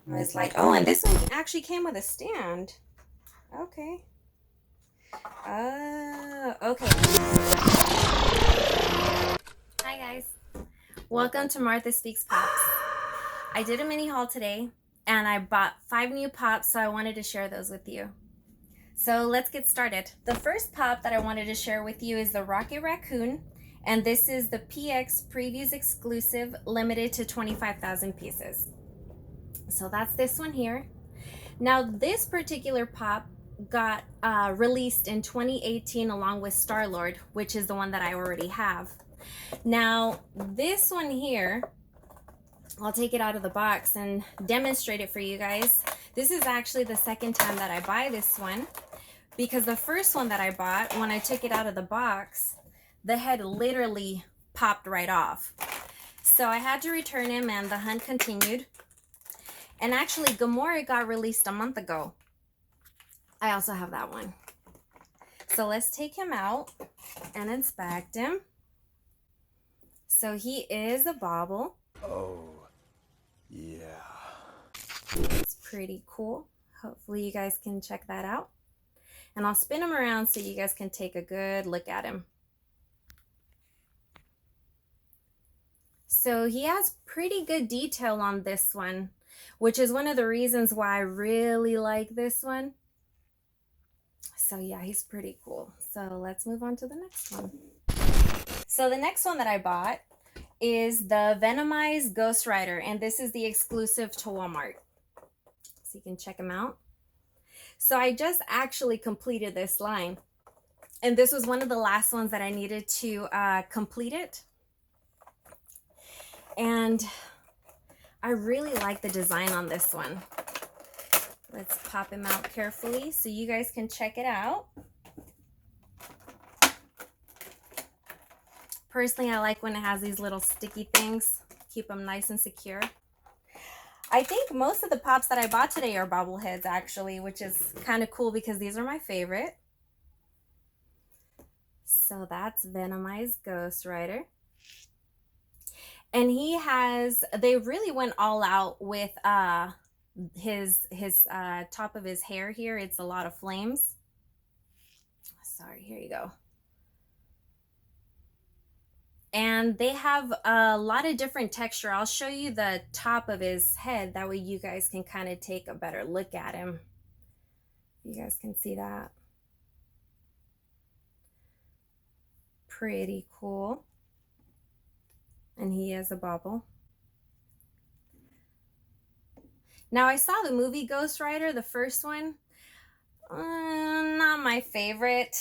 I was like, oh, and this one actually came with a stand. Okay. Okay. Hi guys. Welcome to Martha Speaks Pops. I did a mini haul today and I bought 5 new pops, so I wanted to share those with you. So let's get started. The first pop that I wanted to share with you is the Rocket Raccoon, and this is the PX Previews exclusive, limited to 25,000 pieces. So that's this one here. Now this particular pop got released in 2018 along with Star-Lord, which is the one that I already have. Now this one here, I'll take it out of the box and demonstrate it for you guys. This is actually the second time that I buy this one, because the first one that I bought, when I took it out of the box, the head literally popped right off. So I had to return him and the hunt continued. And actually, Gamora got released a month ago. I also have that one. So let's take him out and inspect him. So he is a bauble. Oh, yeah. It's pretty cool. Hopefully you guys can check that out. And I'll spin him around so you guys can take a good look at him. So he has pretty good detail on this one, which is one of the reasons why I really like this one. So yeah, he's pretty cool. So let's move on to the next one. So the next one that I bought is the Venomized Ghost Rider, and this is the exclusive to Walmart. So you can check him out. So I just actually completed this line, and this was one of the last ones that I needed to complete it. And I really like the design on this one. Let's pop him out carefully so you guys can check it out. Personally, I like when it has these little sticky things. Keep them nice and secure. I think most of the pops that I bought today are bobbleheads actually, which is kind of cool because these are my favorite. So that's Venomized Ghost Rider. And he has, they really went all out with his top of his hair here. It's a lot of flames. Sorry, here you go. And they have a lot of different texture. I'll show you the top of his head. That way you guys can kind of take a better look at him. You guys can see that. Pretty cool. And he is a bauble. Now I saw the movie Ghost Rider, the first one. Not my favorite.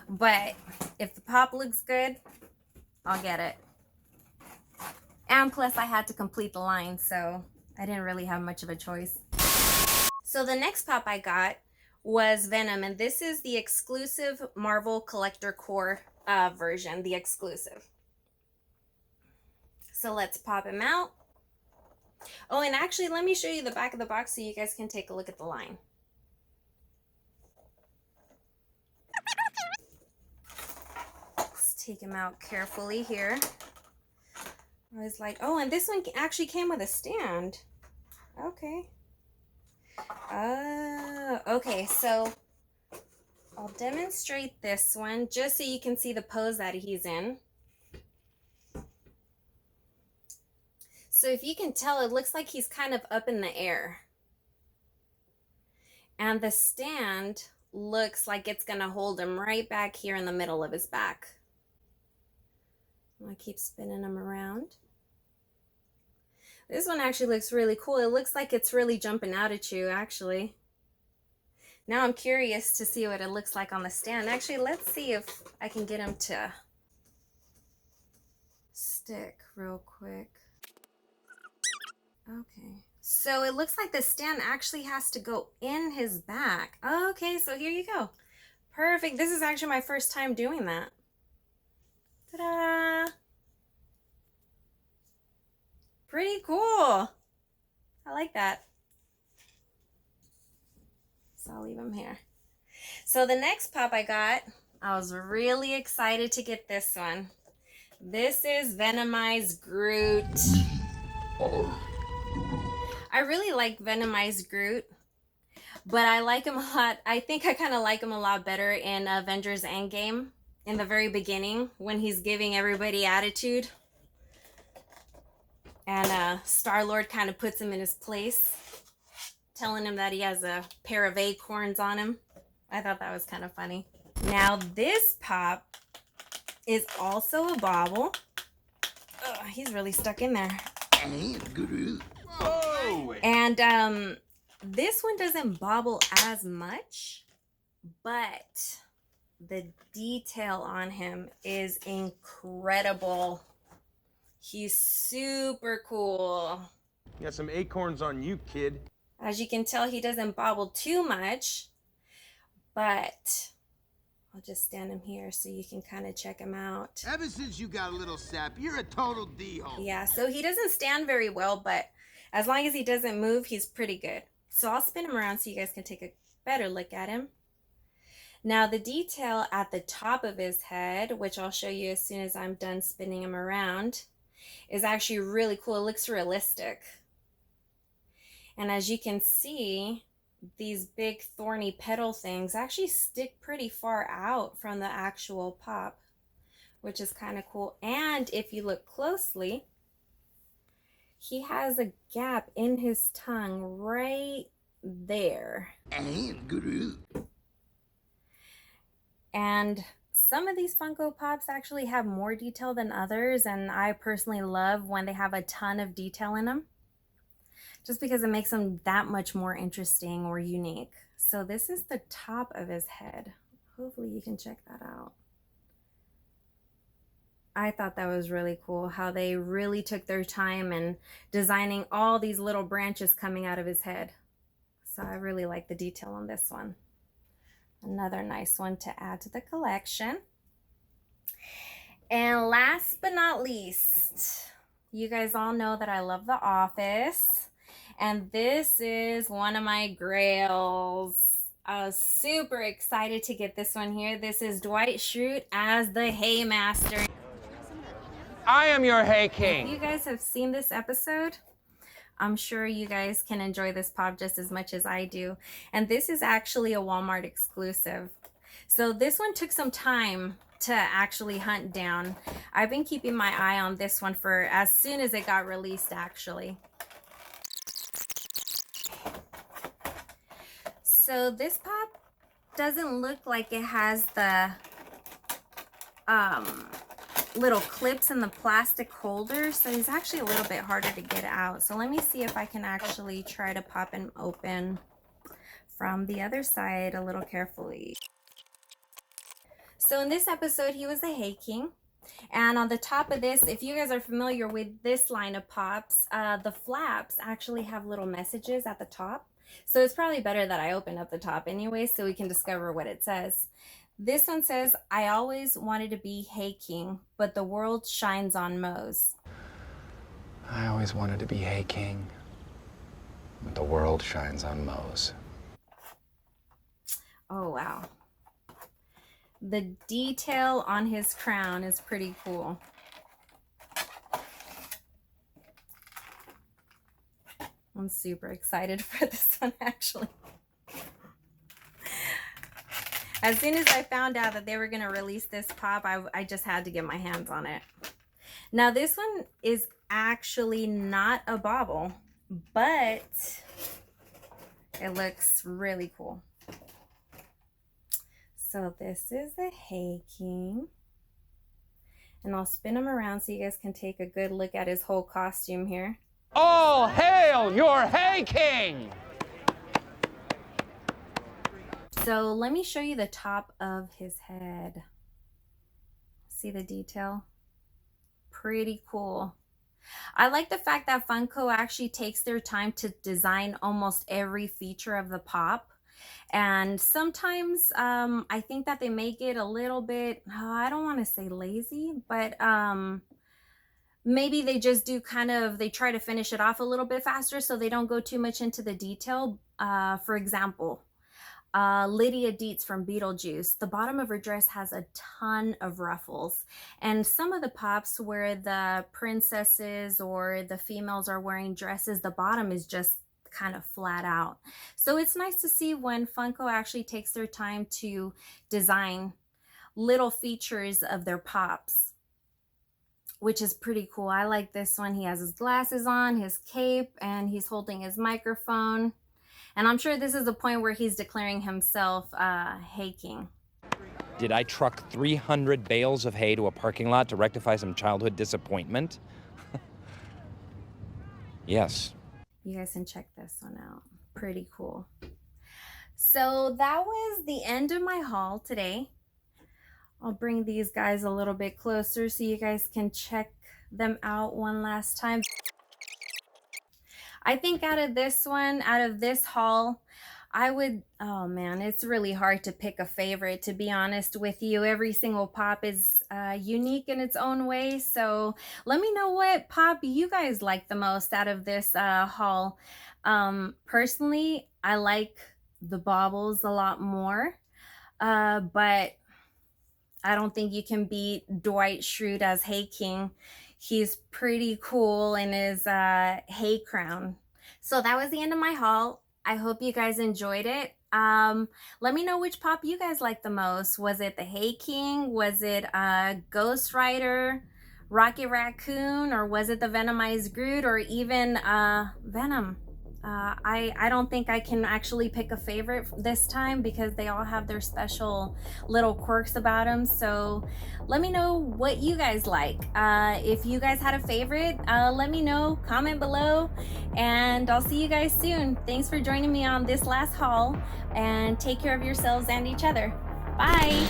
But if the pop looks good, I'll get it. And plus I had to complete the line, so I didn't really have much of a choice. So the next pop I got was Venom, and this is the exclusive Marvel Collector Core version, the exclusive. So let's pop him out. Oh, and actually let me show you the back of the box so you guys can take a look at the line. Take him out carefully here. I was like, oh, and this one actually came with a stand. Okay. Okay, so I'll demonstrate this one just so you can see the pose that he's in. So if you can tell, it looks like he's kind of up in the air. And the stand looks like it's gonna hold him right back here in the middle of his back. I keep spinning them around. This one actually looks really cool. It looks like it's really jumping out at you, actually. Now I'm curious to see what it looks like on the stand. Actually, let's see if I can get him to stick real quick. Okay. So it looks like the stand actually has to go in his back. Okay, so here you go. Perfect. This is actually my first time doing that. Ta-da! Pretty cool. I like that. So I'll leave him here. So the next pop I got, I was really excited to get this one. This is Venomized Groot. I really like Venomized Groot, but I like him a lot. I think I kind of like him a lot better in Avengers Endgame in the very beginning when he's giving everybody attitude. And Star-Lord kind of puts him in his place, telling him that he has a pair of acorns on him. I thought that was kind of funny. Now this pop is also a bobble. Ugh, he's really stuck in there. Oh! And this one doesn't bobble as much, but the detail on him is incredible. He's super cool. You got some acorns on you, kid. As you can tell, he doesn't bobble too much, but I'll just stand him here so you can kind of check him out. Ever since you got a little sap, you're a total D-hole. Yeah, so he doesn't stand very well, but as long as he doesn't move, he's pretty good. So I'll spin him around so you guys can take a better look at him. Now the detail at the top of his head, which I'll show you as soon as I'm done spinning him around, is actually really cool. It looks realistic. And as you can see, these big thorny petal things actually stick pretty far out from the actual pop, which is kind of cool. And if you look closely, he has a gap in his tongue right there. And some of these Funko Pops actually have more detail than others, and I personally love when they have a ton of detail in them, just because it makes them that much more interesting or unique. So this is the top of his head. Hopefully you can check that out. I thought that was really cool how they really took their time in designing all these little branches coming out of his head. So I really like the detail on this one. Another nice one to add to the collection. And last but not least, you guys all know that I love The Office. And this is one of my grails. I was super excited to get this one here. This is Dwight Schrute as the Haymaster. I am your Hay King. If you guys have seen this episode, I'm sure you guys can enjoy this pop just as much as I do. And this is actually a Walmart exclusive. So this one took some time to actually hunt down. I've been keeping my eye on this one for as soon as it got released, actually. So this pop doesn't look like it has the little clips in the plastic holder, so it's actually a little bit harder to get out. So let me see if I can actually try to pop him open from the other side a little carefully. So in this episode, he was the Hay King. And on the top of this, if you guys are familiar with this line of pops, the flaps actually have little messages at the top. So it's probably better that I open up the top anyway so we can discover what it says. This one says, I always wanted to be Hay King, but the world shines on Moe's. I always wanted to be Hay King, but the world shines on Moe's. Oh, wow. The detail on his crown is pretty cool. I'm super excited for this one, actually. As soon as I found out that they were going to release this pop, I just had to get my hands on it. Now, this one is actually not a bobble, but it looks really cool. So this is the Hay King. And I'll spin him around so you guys can take a good look at his whole costume here. All hail your Hay King! So let me show you the top of his head. See the detail? Pretty cool. I like the fact that Funko actually takes their time to design almost every feature of the pop. And sometimes I think that they make it a little bit, I don't want to say lazy, but maybe they just do they try to finish it off a little bit faster so they don't go too much into the detail. For example, Lydia Dietz from Beetlejuice. The bottom of her dress has a ton of ruffles, and some of the pops where the princesses or the females are wearing dresses, the bottom is just kind of flat out. So it's nice to see when Funko actually takes their time to design little features of their pops, which is pretty cool. I like this one. He has his glasses on, his cape, and he's holding his microphone. And I'm sure this is the point where he's declaring himself Hay King. Did I truck 300 bales of hay to a parking lot to rectify some childhood disappointment? Yes. You guys can check this one out. Pretty cool. So that was the end of my haul today. I'll bring these guys a little bit closer so you guys can check them out one last time. I think out of this haul, oh man, it's really hard to pick a favorite, to be honest with you. Every single pop is unique in its own way. So let me know what pop you guys like the most out of this haul. Personally, I like the baubles a lot more, but I don't think you can beat Dwight Schrute as Hay King. He's pretty cool in his hay crown. So that was the end of my haul. I hope you guys enjoyed it. Let me know which pop you guys like the most. Was it the Hay King? Was it Ghost Rider, Rocket Raccoon, or was it the Venomized Groot, or even Venom? I don't think I can actually pick a favorite this time because they all have their special little quirks about them. So let me know what you guys like. If you guys had a favorite, let me know, comment below, and I'll see you guys soon. Thanks for joining me on this last haul, and take care of yourselves and each other. Bye.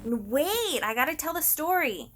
Wait, I gotta tell the story.